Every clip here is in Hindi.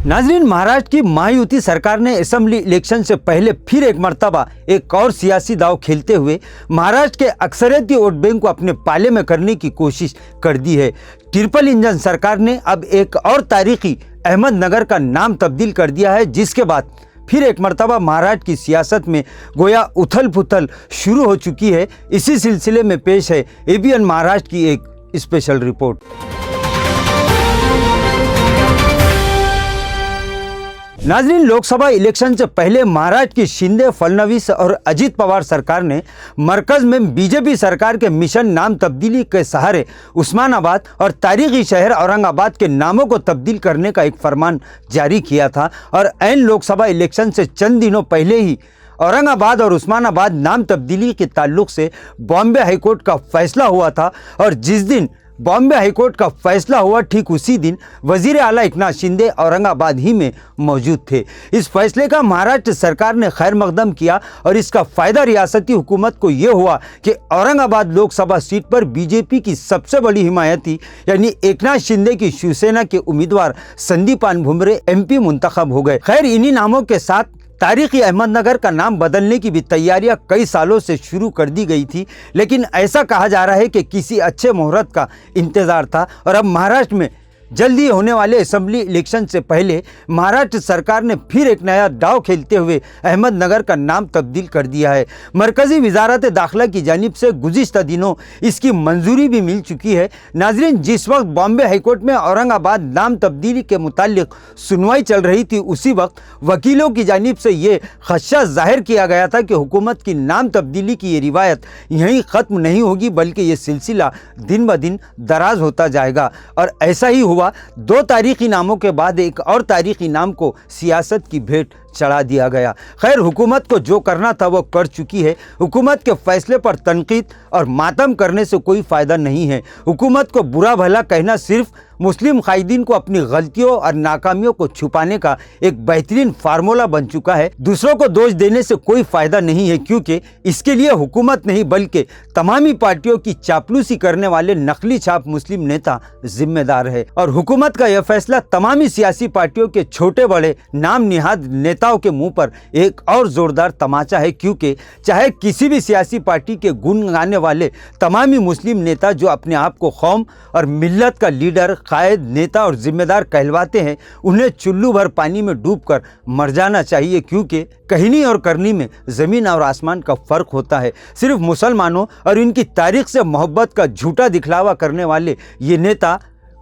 नाजरीन, महाराष्ट्र की महायुति सरकार ने असेंबली इलेक्शन से पहले फिर एक मर्तबा एक और सियासी दांव खेलते हुए महाराष्ट्र के अक्सरियती वोट बैंक को अपने पाले में करने की कोशिश कर दी है। ट्रिपल इंजन सरकार ने अब एक और तारीखी अहमदनगर का नाम तब्दील कर दिया है, जिसके बाद फिर एक मर्तबा महाराष्ट्र की सियासत में गोया उथल पुथल शुरू हो चुकी है। इसी सिलसिले में पेश है एबीएन महाराष्ट्र की एक स्पेशल रिपोर्ट। नाजरीन, लोकसभा इलेक्शन से पहले महाराष्ट्र की शिंदे, फडणवीस और अजित पवार सरकार ने मरकज में बीजेपी सरकार के मिशन नाम तब्दीली के सहारे उस्मानाबाद और तारीखी शहर औरंगाबाद के नामों को तब्दील करने का एक फरमान जारी किया था और ऐन लोकसभा इलेक्शन से चंद दिनों पहले ही औरंगाबाद और उस्मानाबाद नाम तब्दीली के ताल्लुक से बॉम्बे हाईकोर्ट का फैसला हुआ था और जिस दिन बॉम्बे हाईकोर्ट का फैसला हुआ ठीक उसी दिन वजीर आला एकनाथ शिंदे औरंगाबाद ही में मौजूद थे। इस फैसले का महाराष्ट्र सरकार ने खैर मकदम किया और इसका फ़ायदा रियासती हुकूमत को ये हुआ कि औरंगाबाद लोकसभा सीट पर बीजेपी की सबसे बड़ी हिमायती यानी एकनाथ शिंदे की शिवसेना के उम्मीदवार संदीपान भुमरे एमपी मुंतखब हो गए। खैर, इन्हीं नामों के साथ तारीखी अहमदनगर का नाम बदलने की भी तैयारियां कई सालों से शुरू कर दी गई थी, लेकिन ऐसा कहा जा रहा है कि किसी अच्छे मुहूर्त का इंतजार था और अब महाराष्ट्र में जल्दी होने वाले असेंबली इलेक्शन से पहले महाराष्ट्र सरकार ने फिर एक नया दांव खेलते हुए अहमदनगर का नाम तब्दील कर दिया है। मरकजी वजारत दाखिला की जानिब से गुज़िश्ता दिनों इसकी मंजूरी भी मिल चुकी है। नाजरीन, जिस वक्त बॉम्बे हाईकोर्ट में औरंगाबाद नाम तब्दीली के मुतालिक सुनवाई चल रही थी, उसी वक्त वकीलों की जानिब से ये खदशा जाहिर किया गया था कि हुकूमत की नाम तब्दीली की ये रिवायत यहीं ख़त्म नहीं होगी, बल्कि ये सिलसिला दिन ब दिन दराज होता जाएगा। और ऐसा ही हुआ। 2 तारीखी नामों के बाद एक और तारीखी नाम को सियासत की भेंट चढ़ा दिया गया। खैर, हुकूमत को जो करना था वो कर चुकी है। हुकूमत के फैसले पर तनकीद और मातम करने से कोई फ़ायदा नहीं है। हुकूमत को बुरा भला कहना सिर्फ मुस्लिम कायदीन को अपनी गलतियों और नाकामियों को छुपाने का एक बेहतरीन फार्मूला बन चुका है। दूसरों को दोष देने से कोई फ़ायदा नहीं है, क्योंकि इसके लिए हुकूमत नहीं बल्कि तमामी पार्टियों की चापलूसी करने वाले नकली छाप मुस्लिम नेता जिम्मेदार है। और हुकूमत का यह फैसला तमामी सियासी पार्टियों के छोटे बड़े नाम निहाद नेताओं के मुंह पर एक और जोरदार तमाचा है, क्योंकि चाहे किसी भी सियासी पार्टी के गुण गाने वाले तमामी मुस्लिम नेता जो अपने आप को कौम और मिल्लत का लीडर, कायद, नेता और जिम्मेदार कहलवाते हैं, उन्हें चुल्लू भर पानी में डूबकर मर जाना चाहिए, क्योंकि कहनी और करनी में ज़मीन और आसमान का फ़र्क होता है। सिर्फ मुसलमानों और इनकी तारीख से मोहब्बत का झूठा दिखलावा करने वाले ये नेता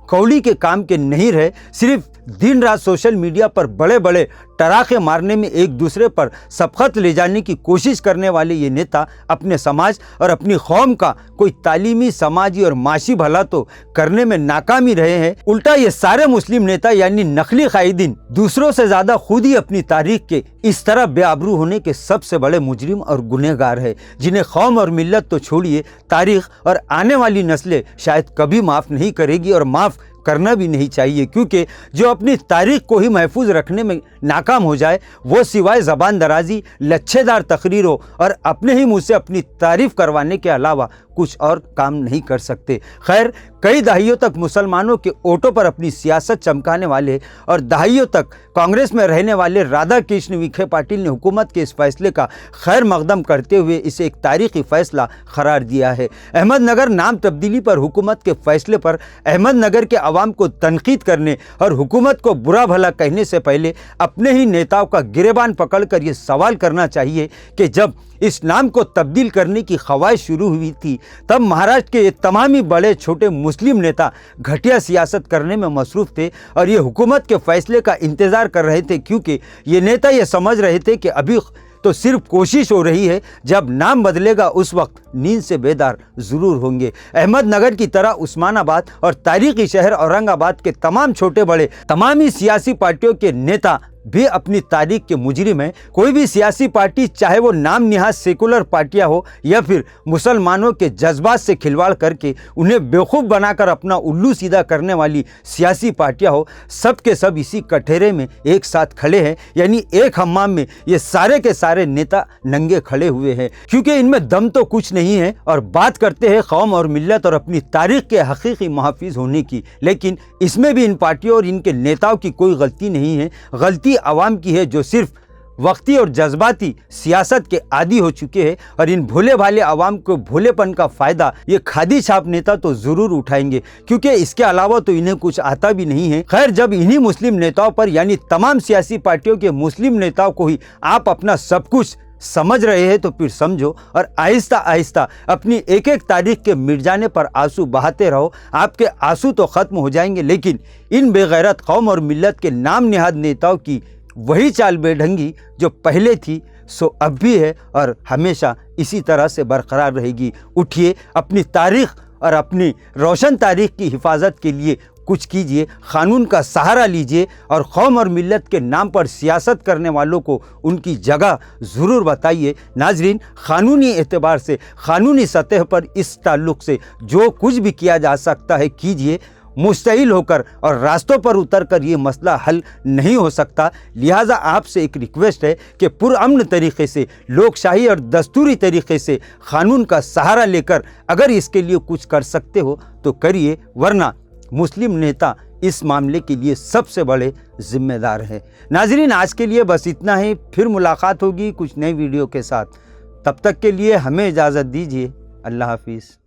कौड़ी के काम के नहीं रहे। सिर्फ दिन रात सोशल मीडिया पर बड़े बड़े टराखे मारने में एक दूसरे पर सबकत ले जाने की कोशिश करने वाले ये नेता अपने समाज और अपनी कौम का कोई तालीमी, समाजी और माशी भला तो करने में नाकाम ही रहे हैं। उल्टा ये सारे मुस्लिम नेता यानी नकली कायदीन दूसरों से ज़्यादा खुद ही अपनी तारीख के इस तरह बेआबरू होने के सबसे बड़े मुजरिम और गुनहगार है, जिन्हें कौम और मिल्लत तो छोड़िए, तारीख और आने वाली नस्लें शायद कभी माफ़ नहीं करेगी और माफ़ करना भी नहीं चाहिए, क्योंकि जो अपनी तारीख को ही महफूज रखने में नाकाम हो जाए वो सिवाय ज़बान दराजी, लच्छेदार तकरीरों और अपने ही मुंह से अपनी तारीफ़ करवाने के अलावा कुछ और काम नहीं कर सकते। खैर, कई दहाइयों तक मुसलमानों के वोटों पर अपनी सियासत चमकाने वाले और दहाइयों तक कांग्रेस में रहने वाले राधा कृष्ण विखे पाटिल ने हुकूमत के इस फैसले का खैर मकदम करते हुए इसे एक तारीखी फैसला करार दिया है। अहमदनगर नाम तब्दीली पर हुकूमत के फैसले पर अहमदनगर के अवाम को तनकीद करने और हुकूमत को बुरा भला कहने से पहले अपने ही नेताओं का गिरेबान पकड़कर ये सवाल करना चाहिए कि जब इस नाम को तब्दील करने की ख्वाहिश शुरू हुई थी, तब महाराष्ट्र के ये तमामी बड़े छोटे मुस्लिम नेता घटिया सियासत करने में मसरूफ़ थे और ये हुकूमत के फैसले का इंतज़ार कर रहे थे, क्योंकि ये नेता ये समझ रहे थे कि अभी तो सिर्फ कोशिश हो रही है, जब नाम बदलेगा उस वक्त नींद से बेदार ज़रूर होंगे। अहमदनगर की तरह उस्मानाबाद और तारीखी शहर औरंगाबाद के तमाम छोटे बड़े तमामी सियासी पार्टियों के नेता भी अपनी तारीख के मुजरिम हैं। कोई भी सियासी पार्टी, चाहे वो नाम निहाद सेकुलर पार्टियां हो या फिर मुसलमानों के जज्बात से खिलवाड़ करके उन्हें बेवकूफ़ बनाकर अपना उल्लू सीधा करने वाली सियासी पार्टियां हो, सब के सब इसी कटघरे में एक साथ खड़े हैं। यानी एक हम्माम में ये सारे के सारे नेता नंगे खड़े हुए हैं, क्योंकि इनमें दम तो कुछ नहीं है और बात करते हैं कौम और मिल्लत और अपनी तारीख के हकीकी मुहाफिज होने की। लेकिन इसमें भी इन पार्टियों और इनके नेताओं की कोई गलती नहीं है। गलती आवाम की है, जो सिर्फ वक्ती और जज्बाती सियासत के आदी हो चुके हैं। और इन भोले भाले आवाम को भोलेपन का फ़ायदा ये खादी छाप नेता तो ज़रूर उठाएंगे, क्योंकि इसके अलावा तो इन्हें कुछ आता भी नहीं है। खैर, जब इन्हीं मुस्लिम नेताओं पर, यानी तमाम सियासी पार्टियों के मुस्लिम नेताओं को ही आप अपना सब कुछ समझ रहे हैं, तो फिर समझो और आहिस्ता आहिस्ता अपनी एक एक तारीख के मिट जाने पर आंसू बहाते रहो। आपके आंसू तो ख़त्म हो जाएंगे, लेकिन इन बेगैरत कौम और मिल्लत के नाम निहाद नेताओं की वही चाल बेढंगी जो पहले थी, सो अब भी है और हमेशा इसी तरह से बरकरार रहेगी। उठिए, अपनी तारीख और अपनी रोशन तारीख की हिफाजत के लिए कुछ कीजिए, कानून का सहारा लीजिए और कौम और मिल्लत के नाम पर सियासत करने वालों को उनकी जगह ज़रूर बताइए। नाजरीन, कानूनी एतबार से, कानूनी सतह पर इस ताल्लुक़ से जो कुछ भी किया जा सकता है कीजिए। मुस्तहिल होकर और रास्तों पर उतरकर ये मसला हल नहीं हो सकता। लिहाजा आपसे एक रिक्वेस्ट है कि पुरअमन तरीक़े से, लोकशाही और दस्तूरी तरीक़े से कानून का सहारा लेकर अगर इसके लिए कुछ कर सकते हो तो करिए, वरना मुस्लिम नेता इस मामले के लिए सबसे बड़े जिम्मेदार हैं। नाजरीन, आज के लिए बस इतना ही। फिर मुलाकात होगी कुछ नई वीडियो के साथ। तब तक के लिए हमें इजाज़त दीजिए। अल्लाह हाफिज़।